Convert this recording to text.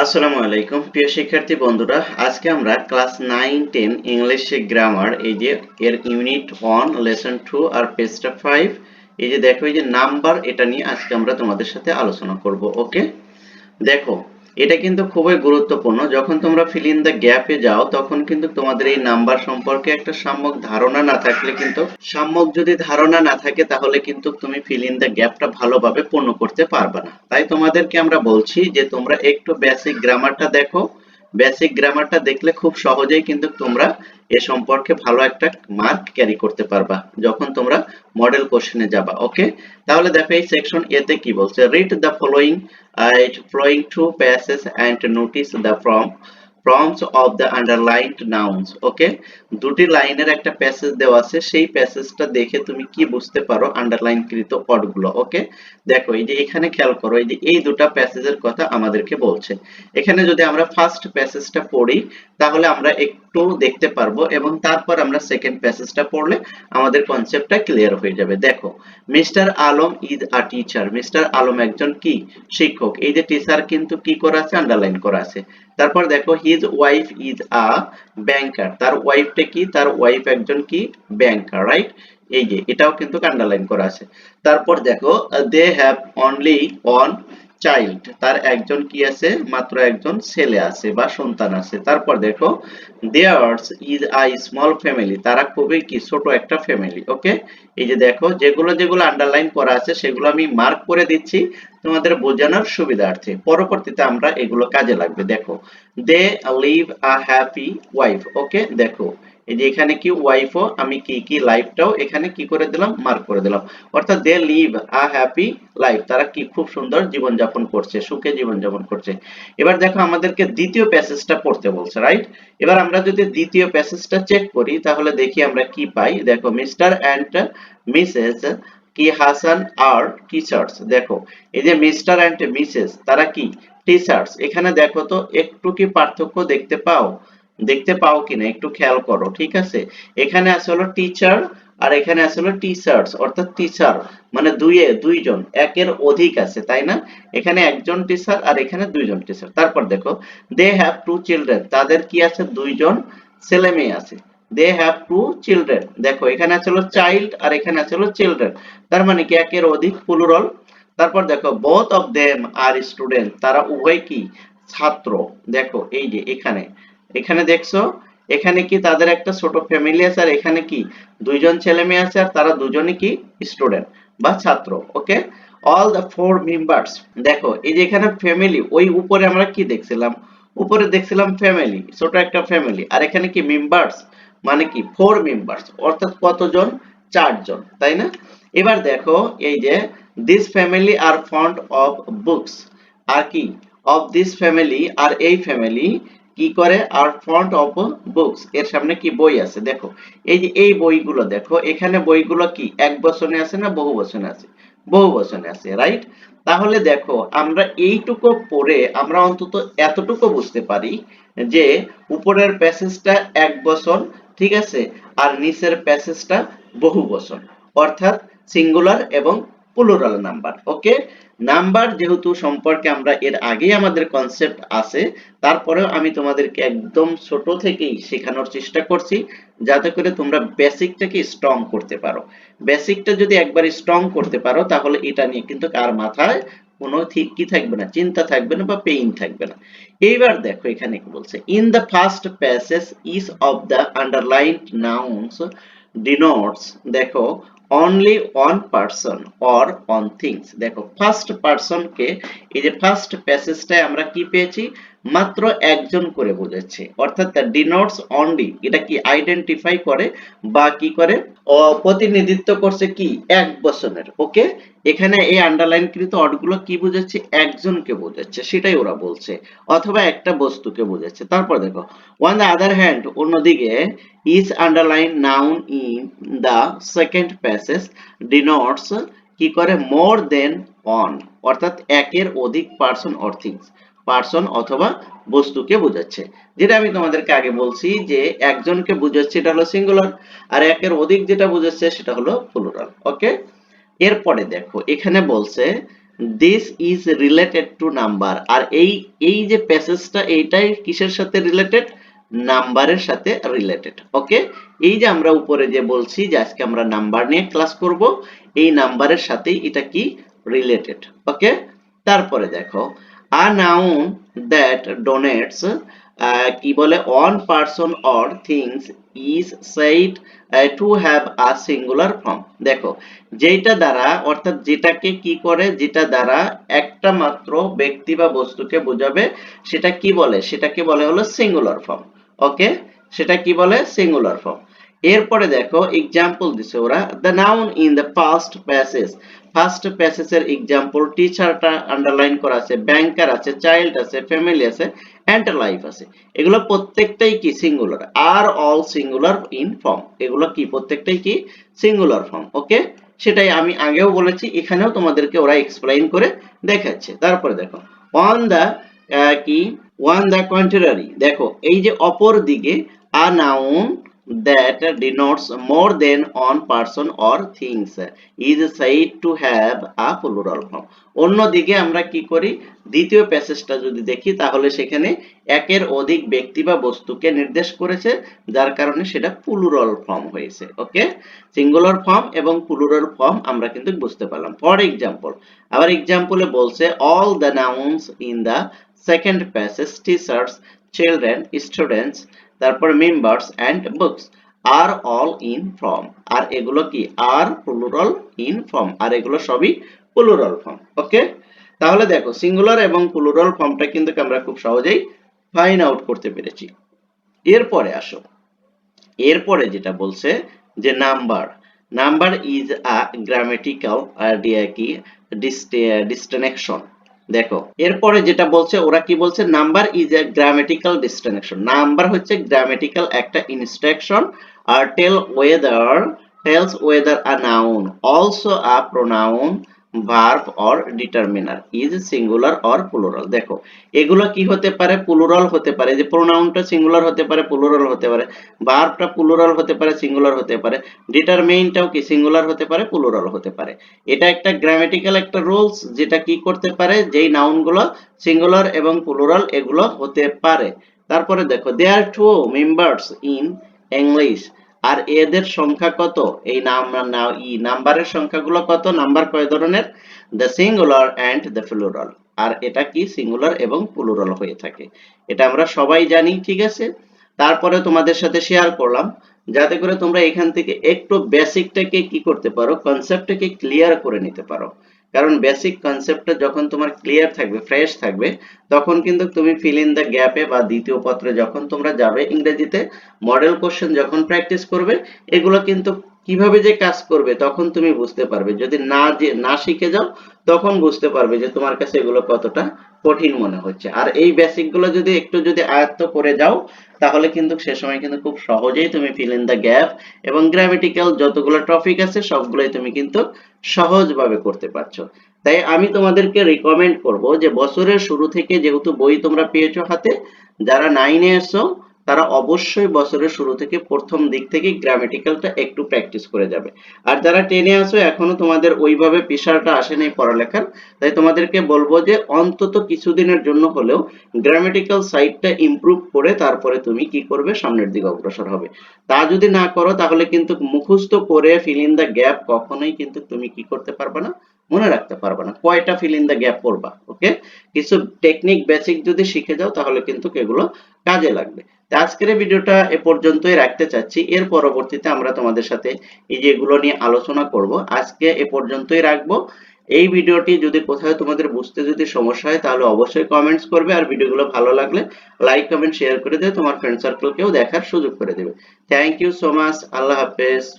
আসসালামু আলাইকুম প্রিয় শিক্ষার্থী বন্ধুরা, আজকে আমরা ক্লাস 9-10 ইংলিশে গ্রামার এই যে এর ইউনিট 1 লেসন 2 আর পেজটা 5 এই যে দেখো এই যে নাম্বার এটা নিয়ে আজকে আমরা তোমাদের সাথে আলোচনা করব। ওকে, দেখো এটা কিন্তু খুবই গুরুত্বপূর্ণ। যখন তোমরা ফিল ইন দ্য গ্যাপে যাও তখন কিন্তু তোমাদের এই নাম্বার সম্পর্কে একটা সম্যক ধারণা না থাকলে কিন্তু যদি ধারণা না থাকে তাহলে কিন্তু তুমি ফিল ইন দ্য গ্যাপটা ভালোভাবে পূর্ণ করতে পারবে না। তাই তোমাদেরকে আমরা বলছি যে তোমরা একটু বেসিক গ্রামারটা দেখো। বেসিক গ্রামারটা দেখলে খুব সহজেই কিন্তু তোমরা এ সম্পর্কে ভালো একটা মার্ক ক্যারি করতে পারবা যখন তোমরা মডেল কোশ্চেনে যাবা। ওকে, তাহলে দেখো এই সেকশন এতে কি বলছে, read the flowing two passages and notice the forms of the underlined nouns. ওকে, দুটি লাইনের একটা প্যাসেজ দেওয়া আছে, সেই প্যাসেজটা দেখে তুমি কি বুঝতে পারো আন্ডারলাইন কৃত পদগুলো। ওকে, দেখো এই যে এখানে খেয়াল করো, এই যে এই দুটো প্যাসেজের কথা আমাদেরকে বলছে। এখানে যদি আমরা ফার্স্ট প্যাসেজটা পড়ি তাহলে আমরা একটু দেখতে পারবো এবং তারপর আমরা সেকেন্ড প্যাসেজটা পড়লে আমাদের কনসেপ্টটা ক্লিয়ার হয়ে যাবে। দেখো, mister Alam is a teacher. Mister Alam একজন কি শিক্ষক। এই যে টিচার কিন্তু কি করা আছে, আন্ডারলাইন করা আছে। তারপর দেখো হিজ ওয়াইফ ইজ আ ব্যাংকার। তার ওয়াইফটা কি, তার ওয়াইফ একজন কি ব্যাংকার, রাইট। এই যে এটাও কিন্তু আন্ডারলাইন করা আছে। তারপর দেখো they have only one child. তার একজন কি আছে, মাত্র একজন ছেলে আছে বা সন্তান আছে। তারপর দেখো there's is a small family. তারা খুবই কি ছোট একটা ফ্যামিলি। ওকে, এই যে দেখো যেগুলো যেগুলো আন্ডারলাইন করা আছে সেগুলো আমি মার্ক করে দিচ্ছি তোমাদের বোঝানোর সুবিধার্থে, পরবর্তীতে আমরা এগুলো কাজে লাগবে। দেখো they live a happy wife. ওকে, দেখো এই যে এখানে কি ওয়াইফও আমি কি কি লাইফটাও এখানে কি করে দিলাম, মার্ক করে দিলাম। অর্থাৎ they live a happy life, তারা কি খুব সুন্দর জীবন যাপন করছে, সুখে জীবন যাপন করছে। এবার দেখো আমাদেরকে দ্বিতীয় প্যাসেজটা পড়তে বলছে, রাইট। এবার আমরা যদি দ্বিতীয় প্যাসেজটা চেক করি তাহলে দেখি আমরা কি পাই। দেখো মিস্টার এন্ড মিসেস কি হাসান আর টিচার্স। দেখো এই যে মিস্টার এন্ড মিসেস তারা কি টিচার্স। এখানে দেখো তো একটু কি পার্থক্য দেখতে পাও কিনা একটু খেয়াল করো, ঠিক আছে। এখানে আছে হলো টিচার আর এখানে আছে হলো টিচার্স, অর্থাৎ টিচার মানে দুইজন, একের অধিক আছে, তাই না। এখানে একজন টিচার আর এখানে দুইজন টিচার। তারপর দেখো দে হ্যাভ টু চিলড্রেন। তাদের কি আছে, দুইজন ছেলে মেয়ে আছে। They have two children. দেখো এখানে আছে হলো চাইল্ড আর এখানে আছে হলো চিলড্রেন, তার মানে কি একের অধিক, প্লুরাল। তারপর দেখো both of them are student. তারা উভয় কি ছাত্র। দেখো এই যে এখানে এখানে দেখছো, এখানে কি তাদের একটা ছোট ফ্যামিলি আছে আর এখানে কি দুইজন ছেলে মেয়ে আছে আর তারা দুজনই কি স্টুডেন্ট বা ছাত্র। ওকে, অল দ্য ফোর মেম্বার্স। দেখো এই যে এখানে ফ্যামিলি, ওই উপরে আমরা কি দেখছিলাম, উপরে দেখছিলাম ফ্যামিলি, ছোট একটা ফ্যামিলি, আর এখানে কি মেম্বার্স মানে কি ফোর মেম্বার্স, অর্থাৎ কতজন, চারজন, তাই না। এবার দেখো এই যে this family are fond of books. আর কি অফ দিস ফ্যামিলি, আর এই ফ্যামিলি কি করে, আর ফন্ট অফ বুকস, এর সামনে কি বই আছে। দেখো এই যে এই বইগুলো, দেখো এখানে বইগুলো কি এক বচনে আছে না বহু বচনে আছে, বহু বচনে আছে, রাইট। তাহলে দেখো আমরা এইটুকু পড়ে আমরা অন্তত এতটুকু বুঝতে পারি যে উপরের প্যাসেজটা এক বচন, ঠিক আছে, আর নিচের প্যাসেজটা বহু বচন, অর্থাৎ সিঙ্গুলার এবং প্লুরাল নাম্বার। ওকে, নাম্বার যেহেতু সম্পর্কে আমরা এর আগেই আমাদের কনসেপ্ট আছে, তারপরেও আমি তোমাদেরকে একদম ছোট থেকেই শেখানোর চেষ্টা করছি যাতে করে তোমরা বেসিকটাকে স্ট্রং করতে পারো। বেসিকটা যদি একবার স্ট্রং করতে পারো তাহলে এটা নিয়ে কিন্তু কার মাথায় কোনো ঠিক কি থাকবে না, চিন্তা থাকবে না বা পেইন থাকবে না। এইবার দেখো এখানে কি বলছে, in the first passage each of the underlined nouns denotes. দেখো only one person or on things. দেখো ফার্স্ট পারসনকে এই যে ফার্স্ট প্যাসেজটায় আমরা কি পেয়েছি, মাত্র একজন করে বোঝাচ্ছে, অর্থাৎ ডিনোটস অনলি, এটা কি আইডেন্টিফাই করে বা কি করে প্রতিনিধিত্ব করছে কি এক বচনের। ওকে, এখানে এই আন্ডারলাইনকৃত অর্ডগুলো কি বোঝাচ্ছে, একজনকে বোঝাচ্ছে সেটাই ওরা বলছে, অথবা একটা বস্তুকে বোঝাচ্ছে। তারপর দেখো অন দ্য আদার হ্যান্ড, অন্যদিকে each underline noun in the second passage denotes কি করে মোর দেন ওয়ান, অর্থাৎ একের অধিক পারসন অর থিংস, পারসন অথবা বস্তুকে বোঝাচ্ছে। যেটা আমি তোমাদেরকে আগে বলছি যে একজনকে বোঝাচ্ছে এটা হলো সিঙ্গুলার, আর একের অধিক যেটা বোঝাচ্ছে সেটা হলো প্লুরাল। ওকে, এরপরে দেখো এখানে বলছে this is related to number. আর এই যে প্যাসেজটা এইটাই কিসের সাথে রিলেটেড? নাম্বারের সাথে রিলেটেড। ওকে, এই যে আমরা উপরে যে বলছি যে আজকে আমরা নাম্বার নিয়ে ক্লাস করব, এই নাম্বারের সাথেই এটা কি রিলেটেড। ওকে, তারপরে দেখো আ নাউন দ্যাট ডোনেটস, কি বলে, one person or things is said to have a singular form. দেখো যেটা দ্বারা, অর্থাৎ যেটাকে কি করে, যেটা দ্বারা একটা মাত্র ব্যক্তি বা বস্তুকে বোঝাবে সেটা কি বলে? সেটাকে বলে হলো সিঙ্গুলার ফর্ম। ওকে, সেটা কি বলে? Singular form. এরপরে দেখো এক্সাম্পল দিছে ওরা, the noun in the first passage. First প্যাসেজের এক্সাম্পল, টিচারটা আন্ডারলাইন করা আছে, ব্যাংকার আছে, চাইল্ড আছে, ফ্যামিলি আছে, এন্ড লাইফ আছে। এগুলো প্রত্যেকটাই কি singular, are all singular in form. এগুলো কি প্রত্যেকটাই কি সিঙ্গুলার ফর্ম। ওকে, সেটাই আমি আগেও বলেছি, এখানেও তোমাদেরকে ওরা এক্সপ্লেইন করে দেখাচ্ছে। তারপরে দেখো অন দা, কি, ওয়ান দ্য কন্ট্রারি। দেখো এই যে অপর দিকে, a noun that denotes more than one person or things is said to have a plural form. অন্যদিকে আমরা কি করি, দ্বিতীয় প্যাসেজটা যদি দেখি তাহলে সেখানে একের অধিক ব্যক্তি বা বস্তুকে নির্দেশ করেছে, যার কারণে সেটা প্লুরাল ফর্ম হয়েছে। ওকে, সিঙ্গুলার ফর্ম এবং প্লুরাল ফর্ম আমরা কিন্তু বুঝতে পারলাম। ফর এক্সাম্পল, আবার এক্সাম্পলে বলছে all the nouns in the second passage, teachers, children, students, তারপর members and books are all in form. আর এগুলো কি আর প্লুরাল ইন ফর্ম, আর এগুলো সবই প্লুরাল ফর্ম। ওকে, তাহলে দেখো সিঙ্গুলার এবং প্লুরাল ফর্মটা কিন্তু আমরা খুব সহজেই ফাইন্ড আউট করতে পেরেছি। এরপরে আসো, এরপরে যেটা বলছে যে number, number is a grammatical কি ডিস্টিংকশন। দেখো এরপরে যেটা বলছে, ওরা কি বলছে, number is a grammatical distinction. Number হচ্ছে গ্রামেটিক্যাল একটা ইনস্ট্রাকশন, আর tells whether a noun also a pronoun verb or determiner is singular or plural. দেখো এগুলো কি হতে পারে, প্লুরাল হতে পারে, যে প্রোনাউনটা সিঙ্গুলার হতে পারে, প্লুরাল হতে পারে, ভার্বটা প্লুরাল হতে পারে, সিঙ্গুলার হতে পারে, ডিটারমিনটাও কি সিঙ্গুলার হতে পারে, প্লুরাল হতে পারে। এটা একটা গ্রামেটিক্যাল একটা রুলস, যেটা কি করতে পারে, যেই নাউনগুলো সিঙ্গুলার এবং প্লুরাল এগুলো হতে পারে। তারপরে দেখো there to members in English, আর এদের সংখ্যা কত, এই নাম্বারের সংখ্যাগুলো কত, নাম্বার কয় ধরনের, the singular and the plural. আর এটা কি সিঙ্গুলার এবং প্লুরাল হয়ে থাকে, এটা আমরা সবাই জানি। ঠিক আছে, তারপরে তোমাদের সাথে শেয়ার করলাম যাতে করে তোমরা এখান থেকে একটু বেসিকটাকে কি করতে পারো, কনসেপ্টটাকে ক্লিয়ার করে নিতে পারো। কারণ বেসিক কনসেপ্টটা যখন তোমার ক্লিয়ার থাকবে, ফ্রেশ থাকবে, তখন কিন্তু তুমি ফিল ইন দ্য গ্যাপে বা দ্বিতীয় পত্রে যখন তোমরা যাবে ইংরেজিতে, মডেল কোশ্চেন যখন প্র্যাকটিস করবে, এগুলো কিন্তু কিভাবে যে কাজ করবে তখন তুমি বুঝতে পারবে। যদি না শিখে যাও তখন বুঝতে পারবে যে তোমার কাছে এগুলো কতটা কঠিন মনে হচ্ছে। আর এই বেসিক গুলো যদি একটু যদি আয়ত্ত করে যাও, তাহলে কিন্তু সে সময় কিন্তু খুব সহজেই তুমি ফিল ইন দ্য গ্যাপ এবং গ্রামেটিক্যাল যতগুলো টপিক আছে সবগুলোই তুমি কিন্তু সহজভাবে করতে পারছো। তাই আমি তোমাদেরকে রিকমেন্ড করব যে বছরের শুরু থেকে, যেহেতু বই তোমরা পেয়েছো হাতে, যারা 9 এ এসো তারা অবশ্যই বছরের শুরু থেকে প্রথম দিক থেকে গ্রামেটিক্যালটা একটু প্র্যাকটিস করে যাবে। আর যারা 10 এ আসো এখনো তোমাদের ওইভাবে প্রেশারটা আসেনি পড়ালেখার, তাই তোমাদেরকে বলবো যে অন্তত কিছুদিনের জন্য হলেও গ্রামেটিক্যাল সাইডটা ইমপ্রুভ করে তারপরে তুমি কি করবে, সামনের দিকে অগ্রসর হবে। তা যদি না করো তাহলে কিন্তু মুখস্থ করে ফিল ইন দ্য গ্যাপ কখনোই কিন্তু তুমি কি করতে পারবে না, মনে রাখতে পারবে না। কয়টা ফিল ইন দ্য গ্যাপ করবা। ওকে, কিছু টেকনিক বেসিক যদি শিখে যাও তাহলে কিন্তু এগুলো কাজে লাগবে। তো আজকের এই ভিডিওটা এ পর্যন্তই রাখতে চাচ্ছি, এর পরবর্তীতে আমরা তোমাদের সাথে এই যে এগুলো নিয়ে আলোচনা করব। আজকে এ পর্যন্তই রাখবো। এই ভিডিওটি যদি কোথাও তোমাদের বুঝতে যদি সমস্যা হয় তাহলে অবশ্যই কমেন্টস করবে, আর ভিডিওগুলো ভালো লাগলে লাইক কমেন্ট শেয়ার করে দেবে, তোমার ফ্রেন্ড সার্কেলকেও দেখার সুযোগ করে দেবে। থ্যাংক ইউ সো মাচ, আল্লাহ হাফেজ।